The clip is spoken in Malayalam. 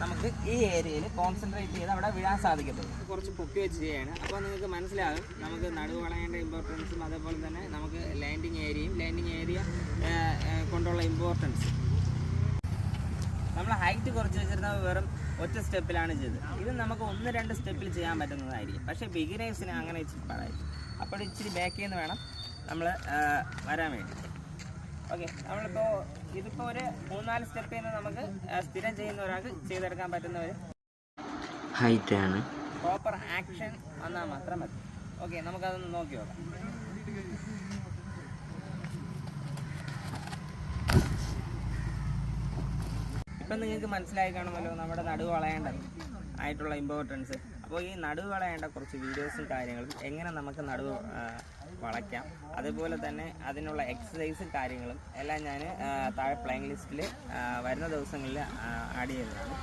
നമുക്ക് ഈ ഏരിയയിൽ കോൺസെൻട്രേറ്റ് ചെയ്ത് അവിടെ വിടാൻ സാധിക്കത്തുള്ളൂ. കുറച്ച് പൊക്കി വെച്ച് ചെയ്യാണ്. അപ്പോൾ നിങ്ങൾക്ക് മനസ്സിലാകും നമുക്ക് നടുവ് വളയേണ്ട ഇമ്പോർട്ടൻസും അതേപോലെ തന്നെ നമുക്ക് ലാൻഡിങ് ഏരിയ കൊണ്ടുള്ള ഇമ്പോർട്ടൻസ്. നമ്മൾ ഹൈറ്റ് കുറച്ച് വെച്ചിരുന്നത് വെറും ഒറ്റ സ്റ്റെപ്പിലാണ് ചെയ്തത്. ഇത് നമുക്ക് 1-2 സ്റ്റെപ്പിൽ ചെയ്യാൻ പറ്റുന്നതായിരിക്കും. പക്ഷേ ബിഗിനേഴ്സിന് അങ്ങനെ ഇച്ചിരി പാടായിരിക്കും. അപ്പോൾ ഇച്ചിരി ബാക്കിൽ നിന്ന് വേണം നമ്മൾ വരാൻ വേണ്ടി. ഓക്കെ, നമ്മളിപ്പോൾ ഇതിപ്പോൾ ഒരു 3-4 സ്റ്റെപ്പിൽ നിന്ന് നമുക്ക് സ്ഥിരം ചെയ്യുന്ന ഒരാൾക്ക് ചെയ്തെടുക്കാൻ പറ്റുന്ന ഒരു ഹൈറ്റാണ്. പ്രോപ്പർ ആക്ഷൻ വന്നാൽ മാത്രം മതി. ഓക്കെ, നമുക്കതൊന്ന് നോക്കി നോക്കാം. ഇപ്പം നിങ്ങൾക്ക് മനസ്സിലായി കാണുമല്ലോ നമ്മുടെ നടുവ് വളയേണ്ടത് ആയിട്ടുള്ള ഇമ്പോർട്ടൻസ്. അപ്പോൾ ഈ നടുവ് വളയേണ്ട കുറച്ച് വീഡിയോസും കാര്യങ്ങളും എങ്ങനെ നമുക്ക് നടുവ് വളയ്ക്കാം, അതുപോലെ തന്നെ അതിനുള്ള എക്സസൈസും കാര്യങ്ങളും എല്ലാം ഞാൻ താഴെ പ്ലേയിങ് ലിസ്റ്റിൽ വരുന്ന ദിവസങ്ങളിൽ ആഡ് ചെയ്യുന്നതാണ്.